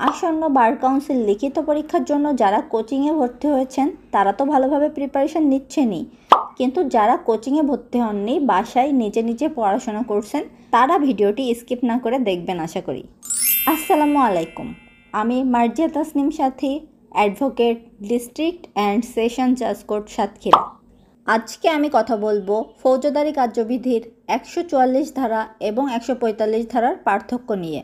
আসন্ন bar council লিখিত পরীক্ষার জন্য যারা কোচিংয়ে ভর্তি হয়েছেন তারা তো ভালোভাবে প্রিপারেশন নিচ্ছেনই, কিন্তু যারা কোচিংয়ে ভর্তি হননি, বাসায় নিজে নিজে পড়াশোনা করছেন, তারা ভিডিওটি স্কিপ না করে দেখবেন আশা করি। আসসালামু আলাইকুম, আমি মার্জিয়া তাসনিম সাথী, অ্যাডভোকেট, ডিস্ট্রিক্ট অ্যান্ড সেশন জাজ কোর্ট সাতক্ষীরা। আজকে আমি কথা বলবো ফৌজদারি কার্যবিধির 144 ধারা এবং 145 ধারার পার্থক্য নিয়ে।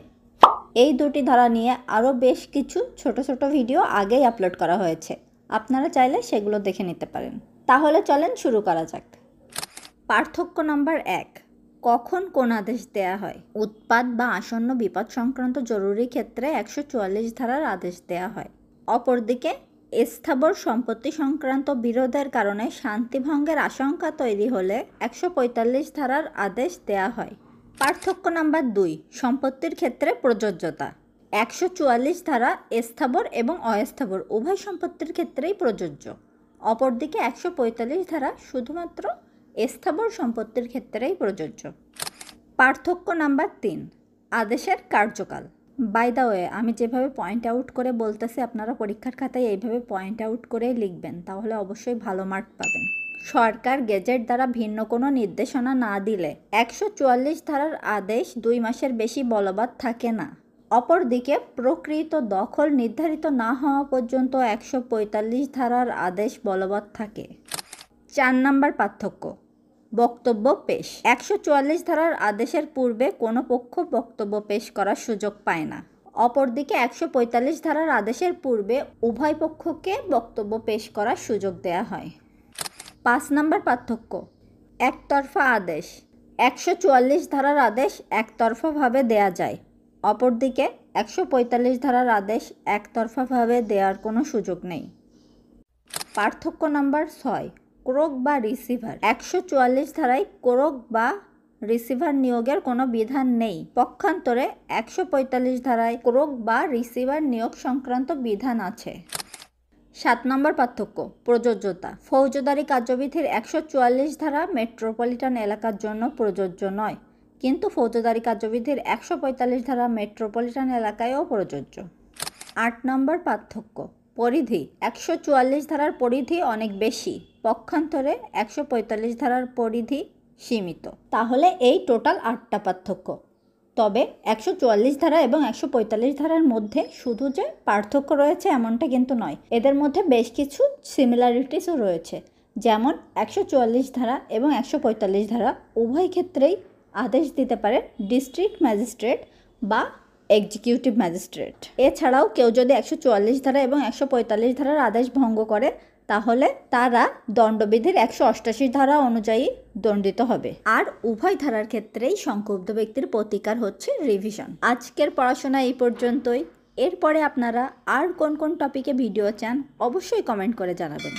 এই দুটি ধারা নিয়ে আরও বেশ কিছু ছোট ছোট ভিডিও আগেই আপলোড করা হয়েছে, আপনারা চাইলে সেগুলো দেখে নিতে পারেন। তাহলে চলেন শুরু করা যাক। পার্থক্য নাম্বার 1, কখন কোন আদেশ দেয়া হয়? উৎপাত বা আসন্ন বিপদ সংক্রান্ত জরুরি ক্ষেত্রে 144 ধারার আদেশ দেয়া হয়। অপরদিকে স্থাবর সম্পত্তি সংক্রান্ত বিরোধের কারণে শান্তিভঙ্গের আশঙ্কা তৈরি হলে 145 ধারার আদেশ দেয়া হয়। পার্থক্য নাম্বার 2, সম্পত্তির ক্ষেত্রে প্রযোজ্যতা। 144 ধারা স্থাবর এবং অস্থাবর উভয় সম্পত্তির ক্ষেত্রেই প্রযোজ্য। অপরদিকে 145 ধারা শুধুমাত্র স্থাবর সম্পত্তির ক্ষেত্রেই প্রযোজ্য। পার্থক্য নাম্বার 3, আদেশের কার্যকাল। বাই দ্য ওয়ে, আমি যেভাবে পয়েন্ট আউট করে বলতেছি আপনারা পরীক্ষার খাতায় এইভাবে পয়েন্ট আউট করেই লিখবেন, তাহলে অবশ্যই ভালো মার্ক পাবেন। সরকার গেজেট দ্বারা ভিন্ন কোনো নির্দেশনা না দিলে 144 ধারার আদেশ 2 মাসের বেশি বলবৎ থাকে না। অপরদিকে প্রকৃত দখল নির্ধারিত না হওয়া পর্যন্ত 145 ধারার আদেশ বলবৎ থাকে। 4 নম্বর পার্থক্য, বক্তব্য পেশ। 144 ধারার আদেশের পূর্বে কোনো পক্ষ বক্তব্য পেশ করার সুযোগ পায় না। অপরদিকে 145 ধারার আদেশের পূর্বে উভয় পক্ষকে বক্তব্য পেশ করার সুযোগ দেয়া হয়। 5 নম্বর পার্থক্য, একতরফা আদেশ। 144 ধারার আদেশ একতরফাভাবে দেয়া যায়। অপরদিকে 145 ধারার আদেশ একতরফাভাবে দেওয়ার কোনো সুযোগ নেই। পার্থক্য নাম্বার 6, ক্রোক বা রিসিভার। 144 ধারায় ক্রোক বা রিসিভার নিয়োগের কোনো বিধান নেই। পক্ষান্তরে 145 ধারায় ক্রোক বা রিসিভার নিয়োগ সংক্রান্ত বিধান আছে। 7 নম্বর পার্থক্য, প্রযোজ্যতা। ফৌজদারি কার্যবিধির 144 ধারা মেট্রোপলিটন এলাকার জন্য প্রযোজ্য নয়, কিন্তু ফৌজদারি কার্যবিধির 145 ধারা মেট্রোপলিটন এলাকায়ও প্রযোজ্য। 8 নম্বর পার্থক্য, পরিধি। 144 ধারার পরিধি অনেক বেশি, পক্ষান্তরে 145 ধারার পরিধি সীমিত। তাহলে এই টোটাল 8টা পার্থক্য। তবে 144 ধারা এবং 145 ধারার মধ্যে শুধু যে পার্থক্য রয়েছে এমনটা কিন্তু নয়, এদের মধ্যে বেশ কিছু সিমিলারিটিসও রয়েছে। যেমন 144 ধারা এবং 145 ধারা উভয় ক্ষেত্রেই আদেশ দিতে পারে ডিস্ট্রিক্ট ম্যাজিস্ট্রেট বা এক্সিকিউটিভ ম্যাজিস্ট্রেট। এছাড়াও কেউ যদি 144 ধারা এবং 145 ধারার আদেশ ভঙ্গ করে তাহলে তারা দণ্ডবিধির 188 ধারা অনুযায়ী দণ্ডিত হবে। আর উভয় ধারার ক্ষেত্রেই সংক্ষুব্ধ ব্যক্তির প্রতিকার হচ্ছে রিভিশন। আজকের পড়াশোনা এই পর্যন্তই। এরপরে আপনারা আর কোন কোন টপিকে ভিডিও চান অবশ্যই কমেন্ট করে জানাবেন।